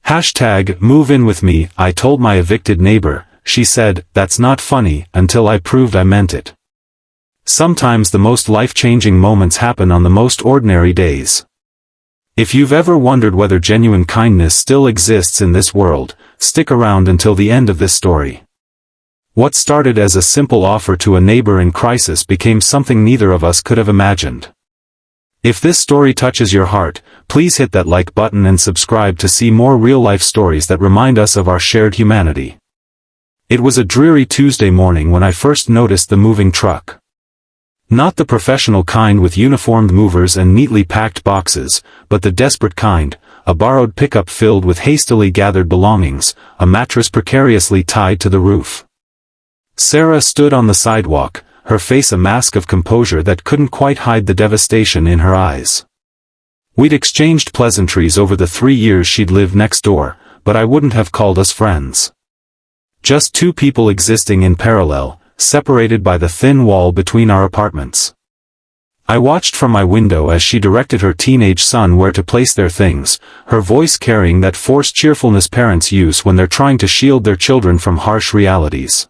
Hashtag move in with me, I told my evicted neighbor. She said, that's not funny, until I proved I meant it. Sometimes the most life-changing moments happen on the most ordinary days. If you've ever wondered whether genuine kindness still exists in this world, stick around until the end of this story. What started as a simple offer to a neighbor in crisis became something neither of us could have imagined. If this story touches your heart, please hit that like button and subscribe to see more real-life stories that remind us of our shared humanity. It was a dreary Tuesday morning when I first noticed the moving truck. Not the professional kind with uniformed movers and neatly packed boxes, but the desperate kind, a borrowed pickup filled with hastily gathered belongings, a mattress precariously tied to the roof. Sarah stood on the sidewalk, her face a mask of composure that couldn't quite hide the devastation in her eyes. We'd exchanged pleasantries over the 3 years she'd lived next door, but I wouldn't have called us friends. Just two people existing in parallel, separated by the thin wall between our apartments. I watched from my window as she directed her teenage son where to place their things, her voice carrying that forced cheerfulness parents use when they're trying to shield their children from harsh realities.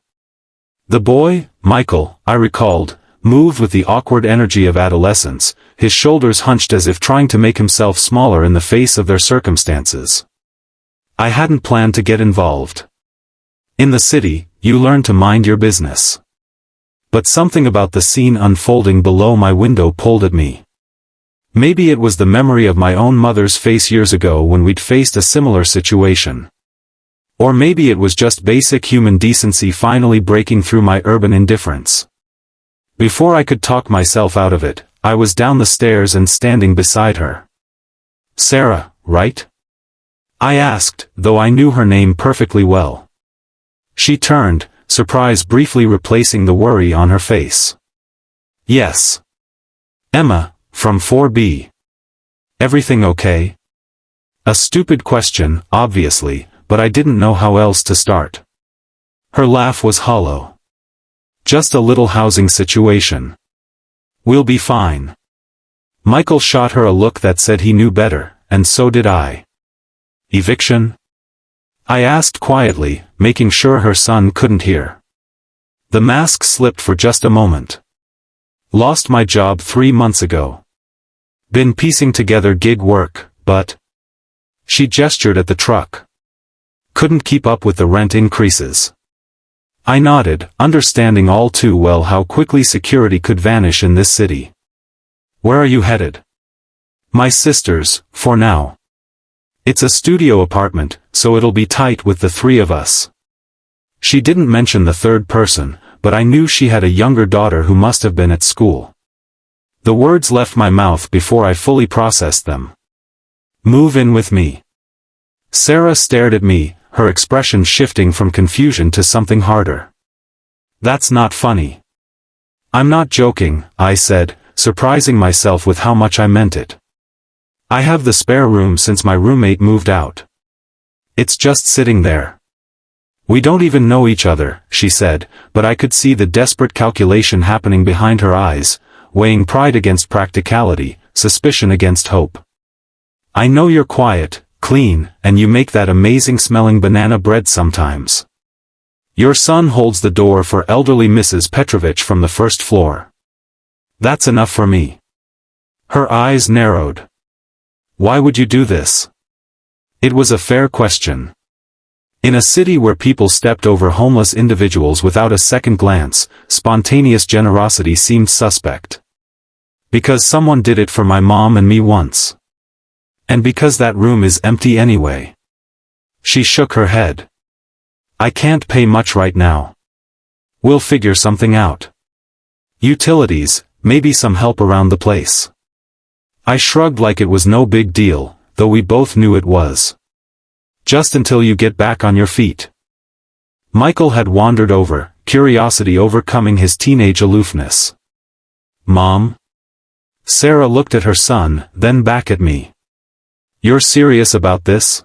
The boy, Michael, I recalled, moved with the awkward energy of adolescence, his shoulders hunched as if trying to make himself smaller in the face of their circumstances. I hadn't planned to get involved. In the city, you learn to mind your business. But something about the scene unfolding below my window pulled at me. Maybe it was the memory of my own mother's face years ago when we'd faced a similar situation. Or maybe it was just basic human decency finally breaking through my urban indifference. Before I could talk myself out of it, I was down the stairs and standing beside her. Sarah, right? I asked, though I knew her name perfectly well. She turned, surprise briefly replacing the worry on her face. Yes. Emma, from 4B. Everything okay? A stupid question, obviously, but I didn't know how else to start. Her laugh was hollow. Just a little housing situation. We'll be fine. Michael shot her a look that said he knew better, and so did I. Eviction? I asked quietly, making sure her son couldn't hear. The mask slipped for just a moment. Lost my job 3 months ago. Been piecing together gig work, but... She gestured at the truck. Couldn't keep up with the rent increases. I nodded, understanding all too well how quickly security could vanish in this city. Where are you headed? My sister's, for now. It's a studio apartment, so it'll be tight with the 3 of us. She didn't mention the third person, but I knew she had a younger daughter who must have been at school. The words left my mouth before I fully processed them. Move in with me. Sarah stared at me, her expression shifting from confusion to something harder. That's not funny. I'm not joking, I said, surprising myself with how much I meant it. I have the spare room since my roommate moved out. It's just sitting there. We don't even know each other, she said, but I could see the desperate calculation happening behind her eyes, weighing pride against practicality, suspicion against hope. I know you're quiet, clean, and you make that amazing-smelling banana bread sometimes. Your son holds the door for elderly Mrs. Petrovich from the first floor. That's enough for me. Her eyes narrowed. Why would you do this? It was a fair question. In a city where people stepped over homeless individuals without a second glance, spontaneous generosity seemed suspect. Because someone did it for my mom and me once. And because that room is empty anyway. She shook her head. I can't pay much right now. We'll figure something out. Utilities, maybe some help around the place. I shrugged like it was no big deal, though we both knew it was. Just until you get back on your feet. Michael had wandered over, curiosity overcoming his teenage aloofness. Mom? Sarah looked at her son, then back at me. You're serious about this?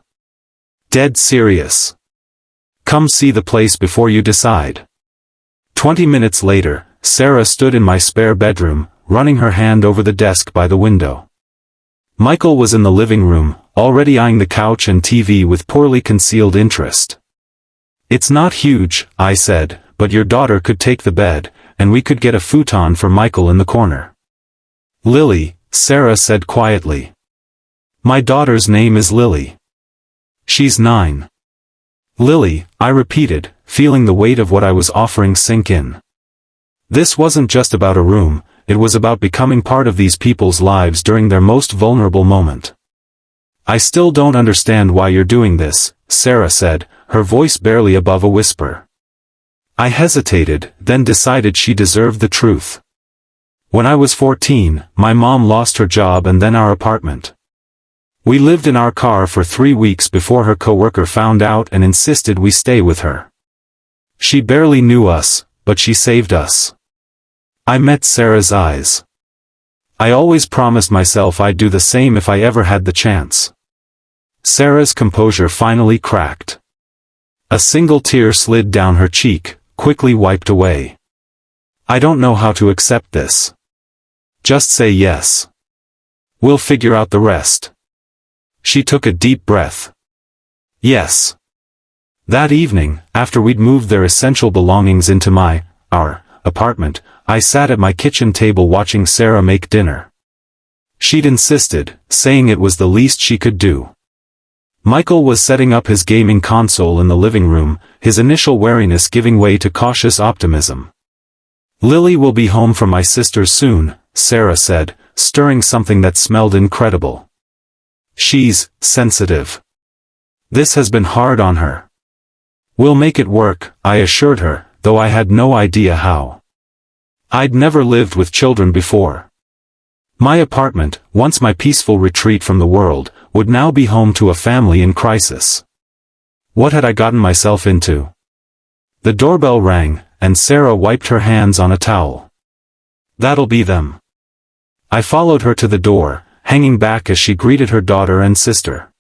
Dead serious. Come see the place before you decide. 20 minutes later, Sarah stood in my spare bedroom, running her hand over the desk by the window. Michael was in the living room, already eyeing the couch and TV with poorly concealed interest. "It's not huge," I said, "but your daughter could take the bed, and we could get a futon for Michael in the corner." "Lily," Sarah said quietly. "My daughter's name is Lily. She's 9. "Lily," I repeated, feeling the weight of what I was offering sink in. This wasn't just about a room, it was about becoming part of these people's lives during their most vulnerable moment. "I still don't understand why you're doing this," Sarah said, her voice barely above a whisper. I hesitated, then decided she deserved the truth. When I was 14, my mom lost her job and then our apartment. We lived in our car for 3 weeks before her coworker found out and insisted we stay with her. She barely knew us, but she saved us. I met Sarah's eyes. I always promised myself I'd do the same if I ever had the chance. Sarah's composure finally cracked. A single tear slid down her cheek, quickly wiped away. "I don't know how to accept this. Just say yes. We'll figure out the rest." She took a deep breath. "Yes." That evening, after we'd moved their essential belongings into our apartment, I sat at my kitchen table watching Sarah make dinner. She'd insisted, saying it was the least she could do. Michael was setting up his gaming console in the living room, his initial wariness giving way to cautious optimism. "Lily will be home from my sister's soon," Sarah said, stirring something that smelled incredible. "She's sensitive. This has been hard on her. We'll make it work," I assured her, though I had no idea how. I'd never lived with children before. My apartment, once my peaceful retreat from the world, would now be home to a family in crisis. What had I gotten myself into? The doorbell rang, and Sarah wiped her hands on a towel. "That'll be them." I followed her to the door, hanging back as she greeted her daughter and sister.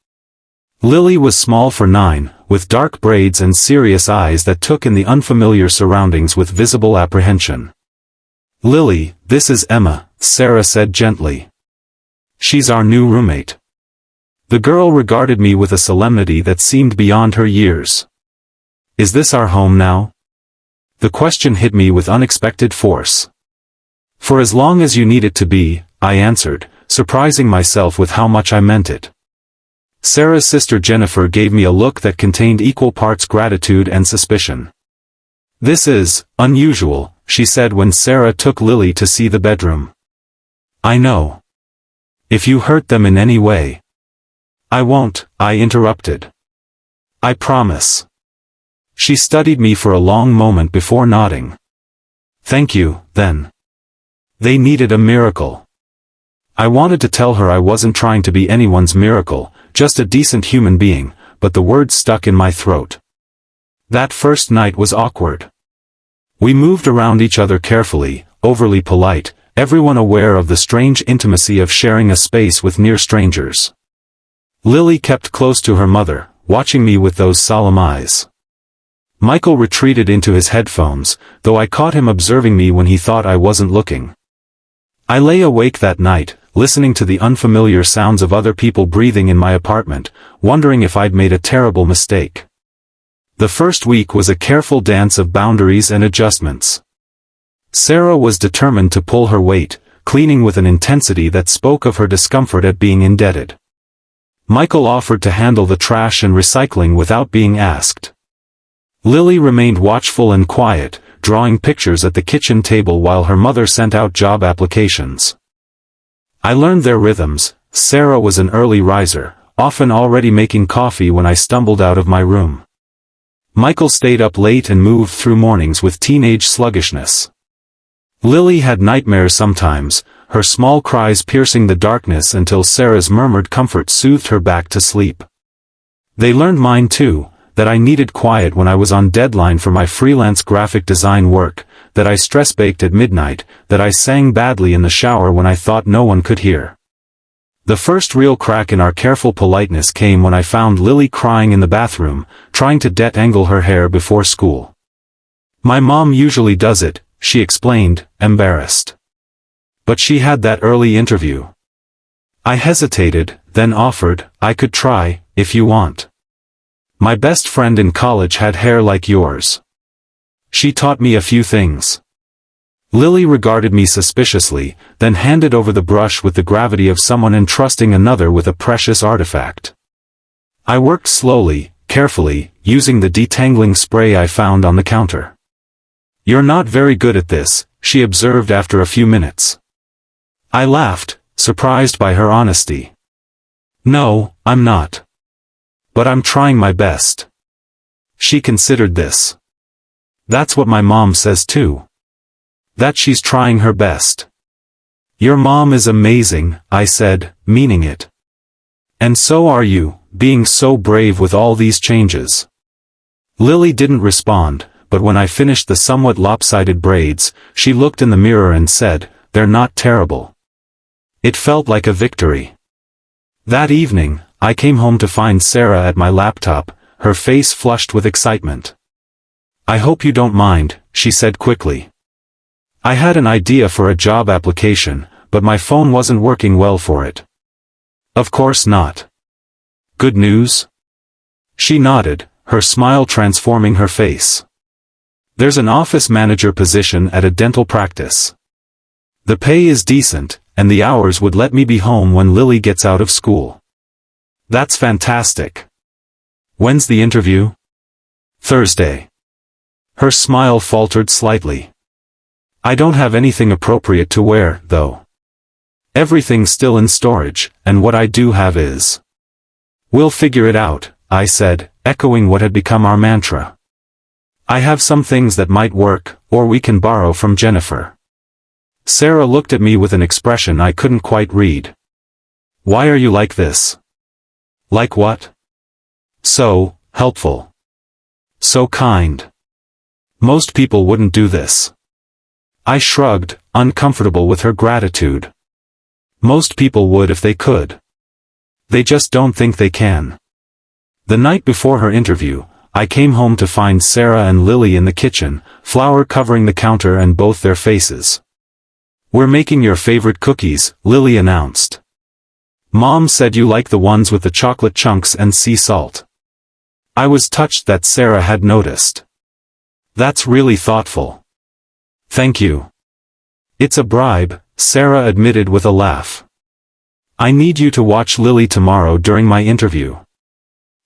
Lily was small for 9, with dark braids and serious eyes that took in the unfamiliar surroundings with visible apprehension. "Lily, this is Emma," Sarah said gently. "She's our new roommate." The girl regarded me with a solemnity that seemed beyond her years. "Is this our home now?" The question hit me with unexpected force. "For as long as you need it to be," I answered, surprising myself with how much I meant it. Sarah's sister Jennifer gave me a look that contained equal parts gratitude and suspicion. "This is unusual," she said when Sarah took Lily to see the bedroom. "I know. If you hurt them in any way." "I won't," I interrupted. "I promise." She studied me for a long moment before nodding. "Thank you, then." They needed a miracle. I wanted to tell her I wasn't trying to be anyone's miracle, just a decent human being, but the words stuck in my throat. That first night was awkward. We moved around each other carefully, overly polite, everyone aware of the strange intimacy of sharing a space with near strangers. Lily kept close to her mother, watching me with those solemn eyes. Michael retreated into his headphones, though I caught him observing me when he thought I wasn't looking. I lay awake that night, listening to the unfamiliar sounds of other people breathing in my apartment, wondering if I'd made a terrible mistake. The first week was a careful dance of boundaries and adjustments. Sarah was determined to pull her weight, cleaning with an intensity that spoke of her discomfort at being indebted. Michael offered to handle the trash and recycling without being asked. Lily remained watchful and quiet, drawing pictures at the kitchen table while her mother sent out job applications. I learned their rhythms. Sarah was an early riser, often already making coffee when I stumbled out of my room. Michael stayed up late and moved through mornings with teenage sluggishness. Lily had nightmares sometimes, her small cries piercing the darkness until Sarah's murmured comfort soothed her back to sleep. They learned mine too, that I needed quiet when I was on deadline for my freelance graphic design work, that I stress-baked at midnight, that I sang badly in the shower when I thought no one could hear. The first real crack in our careful politeness came when I found Lily crying in the bathroom, trying to detangle her hair before school. "My mom usually does it," she explained, embarrassed. "But she had that early interview." I hesitated, then offered, I could try, if you want. My best friend in college had hair like yours. She taught me a few things. Lily regarded me suspiciously, then handed over the brush with the gravity of someone entrusting another with a precious artifact. I worked slowly, carefully, using the detangling spray I found on the counter. You're not very good at this, she observed after a few minutes. I laughed, surprised by her honesty. No, I'm not. But I'm trying my best. She considered this. That's what my mom says too. That she's trying her best. Your mom is amazing, I said, meaning it. And so are you, being so brave with all these changes. Lily didn't respond, but when I finished the somewhat lopsided braids, she looked in the mirror and said, they're not terrible. It felt like a victory. That evening, I came home to find Sarah at my laptop, her face flushed with excitement. I hope you don't mind, she said quickly. I had an idea for a job application, but my phone wasn't working well for it. Of course not. Good news? She nodded, her smile transforming her face. There's an office manager position at a dental practice. The pay is decent, and the hours would let me be home when Lily gets out of school. That's fantastic. When's the interview? Thursday. Her smile faltered slightly. I don't have anything appropriate to wear, though. Everything's still in storage, and what I do have is. We'll figure it out, I said, echoing what had become our mantra. I have some things that might work, or we can borrow from Jennifer. Sarah looked at me with an expression I couldn't quite read. Why are you like this? Like what? So helpful. So kind. Most people wouldn't do this. I shrugged, uncomfortable with her gratitude. Most people would if they could. They just don't think they can. The night before her interview, I came home to find Sarah and Lily in the kitchen, flour covering the counter and both their faces. We're making your favorite cookies, Lily announced. Mom said you like the ones with the chocolate chunks and sea salt. I was touched that Sarah had noticed. That's really thoughtful. Thank you. It's a bribe, Sarah admitted with a laugh. I need you to watch Lily tomorrow during my interview.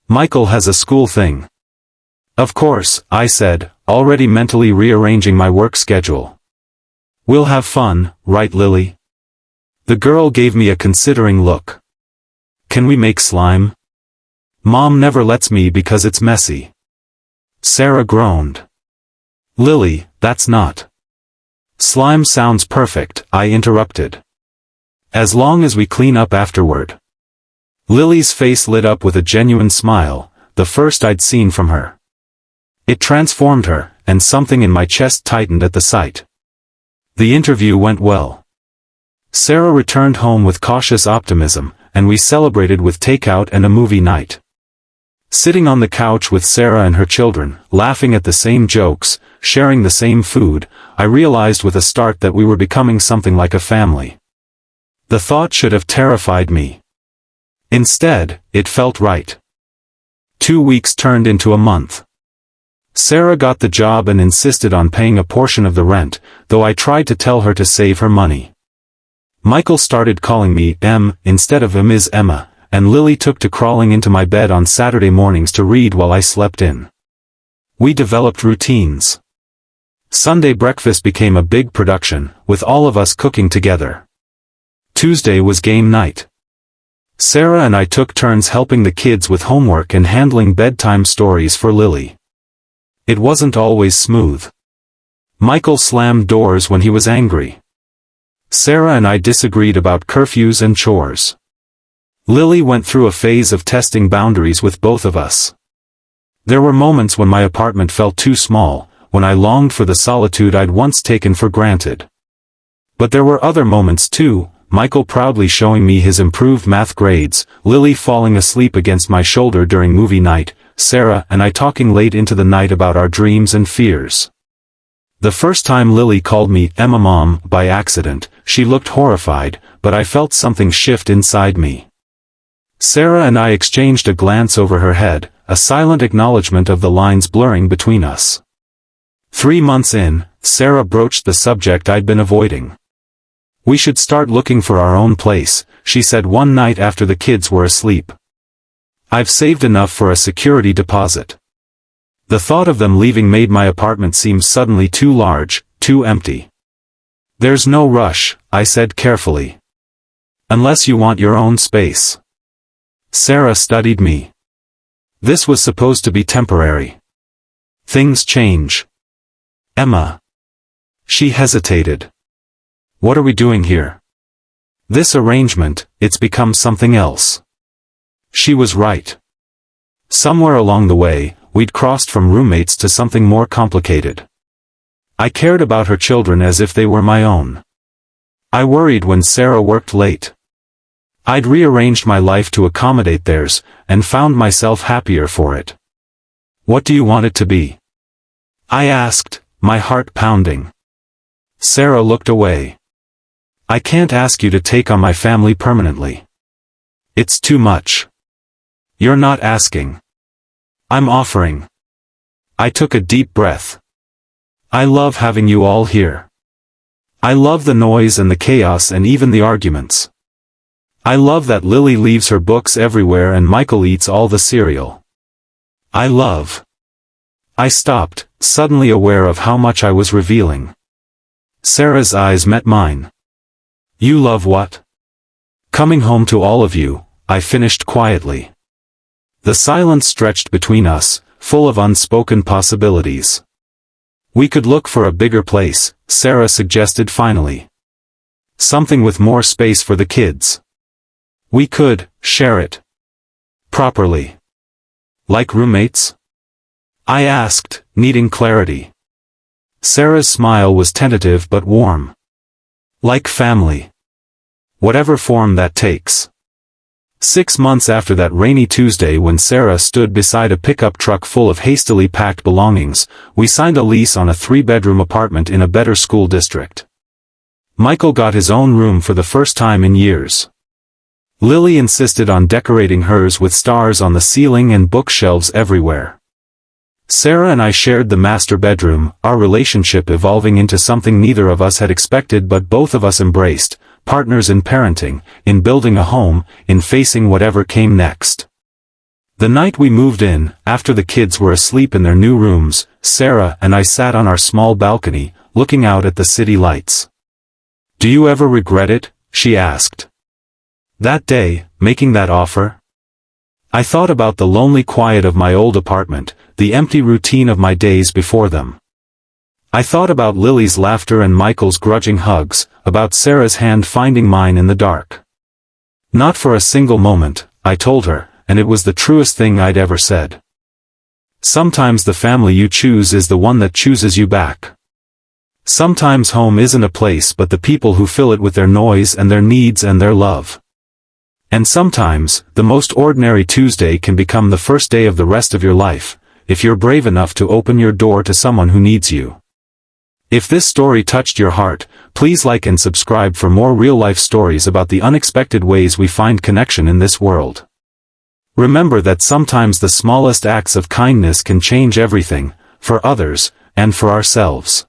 Michael has a school thing. Of course, I said, already mentally rearranging my work schedule. We'll have fun, right Lily? The girl gave me a considering look. Can we make slime? Mom never lets me because it's messy. Sarah groaned. Lily, that's not. Slime sounds perfect, I interrupted. As long as we clean up afterward. Lily's face lit up with a genuine smile, the first I'd seen from her. It transformed her, and something in my chest tightened at the sight. The interview went well. Sarah returned home with cautious optimism, and we celebrated with takeout and a movie night. Sitting on the couch with Sarah and her children, laughing at the same jokes, sharing the same food, I realized with a start that we were becoming something like a family. The thought should have terrified me. Instead, it felt right. 2 weeks turned into a month. Sarah got the job and insisted on paying a portion of the rent, though I tried to tell her to save her money. Michael started calling me Em instead of Ms. Emma, and Lily took to crawling into my bed on Saturday mornings to read while I slept in. We developed routines. Sunday breakfast became a big production, with all of us cooking together. Tuesday was game night. Sarah and I took turns helping the kids with homework and handling bedtime stories for Lily. It wasn't always smooth. Michael slammed doors when he was angry. Sarah and I disagreed about curfews and chores. Lily went through a phase of testing boundaries with both of us. There were moments when my apartment felt too small, when I longed for the solitude I'd once taken for granted. But there were other moments too, Michael proudly showing me his improved math grades, Lily falling asleep against my shoulder during movie night, Sarah and I talking late into the night about our dreams and fears. The first time Lily called me Emma Mom by accident, she looked horrified, but I felt something shift inside me. Sarah and I exchanged a glance over her head, a silent acknowledgement of the lines blurring between us. 3 months in, Sarah broached the subject I'd been avoiding. "We should start looking for our own place," she said one night after the kids were asleep. "I've saved enough for a security deposit." The thought of them leaving made my apartment seem suddenly too large, too empty. "There's no rush," I said carefully. "Unless you want your own space." Sarah studied me. "This was supposed to be temporary. Things change." "Emma." She hesitated. "What are we doing here? This arrangement, it's become something else." She was right. Somewhere along the way, we'd crossed from roommates to something more complicated. I cared about her children as if they were my own. I worried when Sarah worked late. I'd rearranged my life to accommodate theirs, and found myself happier for it. "What do you want it to be?" I asked, my heart pounding. Sarah looked away. "I can't ask you to take on my family permanently. It's too much." "You're not asking. I'm offering." I took a deep breath. "I love having you all here. I love the noise and the chaos and even the arguments. I love that Lily leaves her books everywhere and Michael eats all the cereal. I love—" I stopped, suddenly aware of how much I was revealing. Sarah's eyes met mine. "You love what?" "Coming home to all of you," I finished quietly. The silence stretched between us, full of unspoken possibilities. "We could look for a bigger place," Sarah suggested finally. "Something with more space for the kids. We could share it properly. Like roommates?" I asked, needing clarity. Sarah's smile was tentative but warm. "Like family. Whatever form that takes." 6 months after that rainy Tuesday when Sarah stood beside a pickup truck full of hastily packed belongings, we signed a lease on a 3-bedroom apartment in a better school district. Michael got his own room for the first time in years. Lily insisted on decorating hers with stars on the ceiling and bookshelves everywhere. Sarah and I shared the master bedroom, our relationship evolving into something neither of us had expected but both of us embraced, partners in parenting, in building a home, in facing whatever came next. The night we moved in, after the kids were asleep in their new rooms, Sarah and I sat on our small balcony, looking out at the city lights. "Do you ever regret it?" she asked. "That day, making that offer?" I thought about the lonely quiet of my old apartment, the empty routine of my days before them. I thought about Lily's laughter and Michael's grudging hugs, about Sarah's hand finding mine in the dark. "Not for a single moment," I told her, and it was the truest thing I'd ever said. Sometimes the family you choose is the one that chooses you back. Sometimes home isn't a place but the people who fill it with their noise and their needs and their love. And sometimes, the most ordinary Tuesday can become the first day of the rest of your life, if you're brave enough to open your door to someone who needs you. If this story touched your heart, please like and subscribe for more real-life stories about the unexpected ways we find connection in this world. Remember that sometimes the smallest acts of kindness can change everything, for others, and for ourselves.